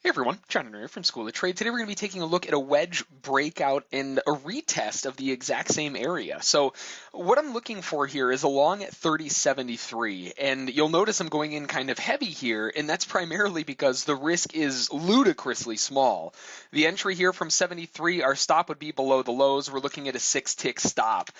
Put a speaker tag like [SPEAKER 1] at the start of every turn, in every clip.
[SPEAKER 1] Hey everyone, John here from School of Trade. Today we're going to be taking a look at a wedge breakout and a retest of the exact same area. So what I'm looking for here is along at 30.73, and you'll notice I'm going in kind of heavy here, and that's primarily because the risk is ludicrously small. The entry here from 73, our stop would be below the lows. We're looking at a 6-tick stop,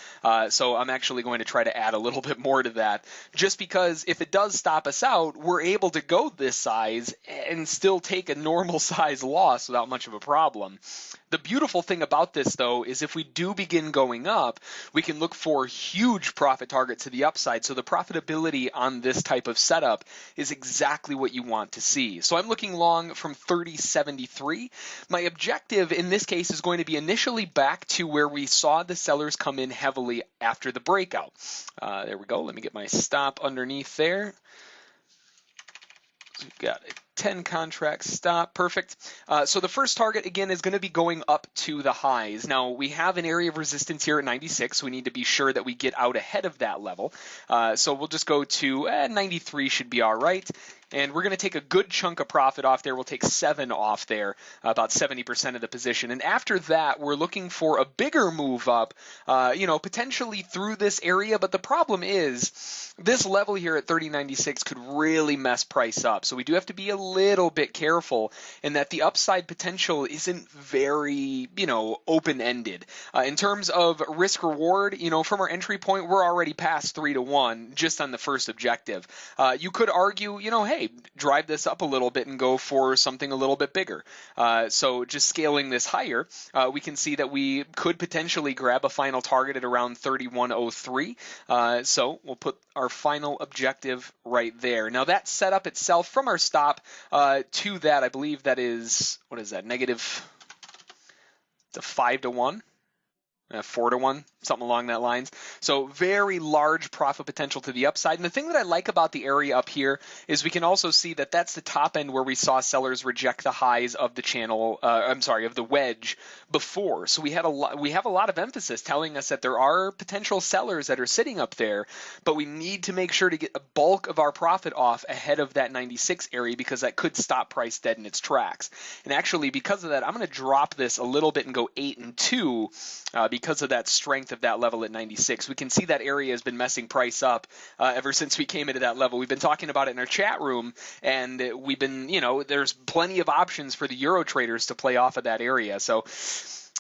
[SPEAKER 1] so I'm actually going to try to add a little bit more to that, just because if it does stop us out, we're able to go this size and still take a normal size loss without much of a problem. The beautiful thing about this, though, is if we do begin going up, we can look for huge profit targets to the upside. So the profitability on this type of setup is exactly what you want to see. So I'm looking long from 30.73. My objective in this case is going to be initially back to where we saw the sellers come in heavily after the breakout. There we go. Let me get my stop underneath there. So we've got a 10 contract stop. Perfect. So the first target, again, is going to be going up to the highs. Now, we have an area of resistance here at 96. So we need to be sure that we get out ahead of that level. So we'll just go to 93 should be all right. And we're going to take a good chunk of profit off there. We'll take 7 off there, about 70% of the position. And after that, we're looking for a bigger move up, potentially through this area. But the problem is this level here at 30.96 could really mess price up. So we do have to be a little bit careful in that the upside potential isn't very, open-ended. In terms of risk reward, from our entry point, we're already past 3-1 just on the first objective. You could argue, hey, drive this up a little bit and go for something a little bit bigger. So just scaling this higher, we can see that we could potentially grab a final target at around 31.03. So we'll put our final objective right there. Now that setup itself from our stop to that, I believe that is, what is that, negative 5-1? 4-1, something along that lines. So very large profit potential to the upside. And the thing that I like about the area up here is we can also see that that's the top end where we saw sellers reject the highs of the channel, of the wedge before. So we have a lot of emphasis telling us that there are potential sellers that are sitting up there, but we need to make sure to get a bulk of our profit off ahead of that 96 area because that could stop price dead in its tracks. And actually, because of that, I'm going to drop this a little bit and go 8 and 2 because of that strength of that level at 96. We can see that area has been messing price up ever since we came into that level. We've been talking about it in our chat room, and we've been, there's plenty of options for the Euro traders to play off of that area. So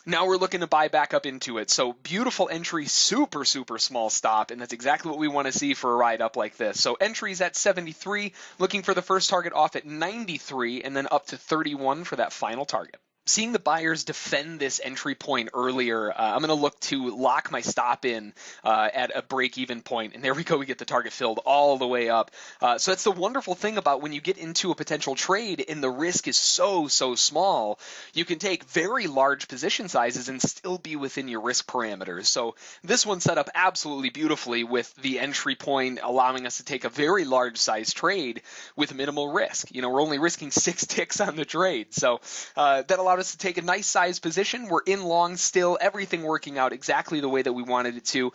[SPEAKER 1] now we're looking to buy back up into it. So beautiful entry, super, super small stop, and that's exactly what we want to see for a ride up like this. So entries at 73, looking for the first target off at 93, and then up to 31 for that final target. Seeing the buyers defend this entry point earlier, I'm going to look to lock my stop in at a break-even point, and there we go. We get the target filled all the way up. So that's the wonderful thing about when you get into a potential trade and the risk is so small, you can take very large position sizes and still be within your risk parameters. So this one set up absolutely beautifully with the entry point allowing us to take a very large size trade with minimal risk. We're only risking 6 ticks on the trade. So that allowed us to take a nice size position. We're in long still, everything working out exactly the way that we wanted it to.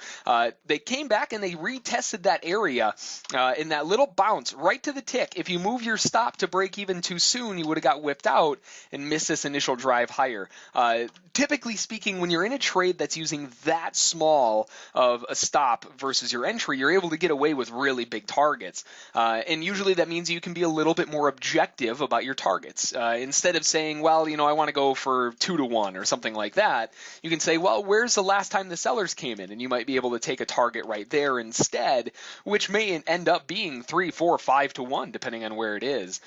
[SPEAKER 1] They came back and they retested that area in that little bounce right to the tick. If you move your stop to break even too soon, you would have got whipped out and missed this initial drive higher. Typically speaking, when you're in a trade that's using that small of a stop versus your entry, you're able to get away with really big targets. And usually that means you can be a little bit more objective about your targets. Instead of saying, well, I want to go for 2-1 or something like that, you can say, well, where's the last time the sellers came in? And you might be able to take a target right there instead, which may end up being 3, 4, 5-1, depending on where it is.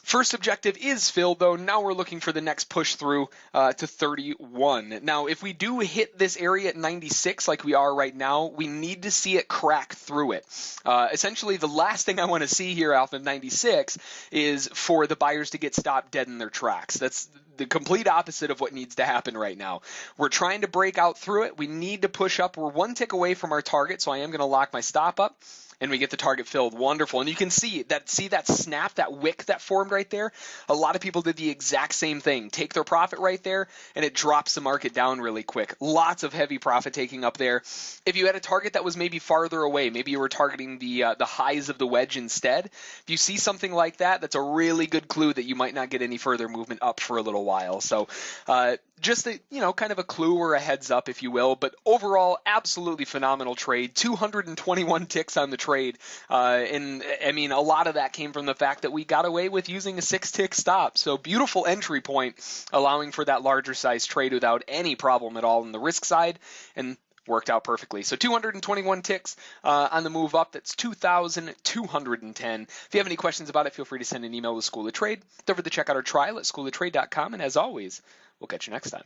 [SPEAKER 1] First objective is filled, though. Now we're looking for the next push through to 31. Now, if we do hit this area at 96 like we are right now, we need to see it crack through it. Essentially, the last thing I want to see here off of 96 is for the buyers to get stopped dead in their tracks. That's the complete opposite of what needs to happen right now. We're trying to break out through it. We need to push up. We're 1 tick away from our target, so I am going to lock my stop up. and we get the target filled. Wonderful. And you can see that snap, that wick that formed right there. A lot of people did the exact same thing. Take their profit right there, and it drops the market down really quick. Lots of heavy profit taking up there. If you had a target that was maybe farther away, maybe you were targeting the highs of the wedge instead, if you see something like that, that's a really good clue that you might not get any further movement up for a little while. So just a, kind of a clue or a heads up, if you will. But overall, absolutely phenomenal trade. 221 ticks on the trade. And I mean, a lot of that came from the fact that we got away with using a 6-tick stop. So beautiful entry point, allowing for that larger size trade without any problem at all on the risk side, and worked out perfectly. So 221 ticks on the move up. That's 2,210. If you have any questions about it, feel free to send an email to School of Trade. Don't forget to check out our trial at schooloftrade.com. And as always, we'll catch you next time.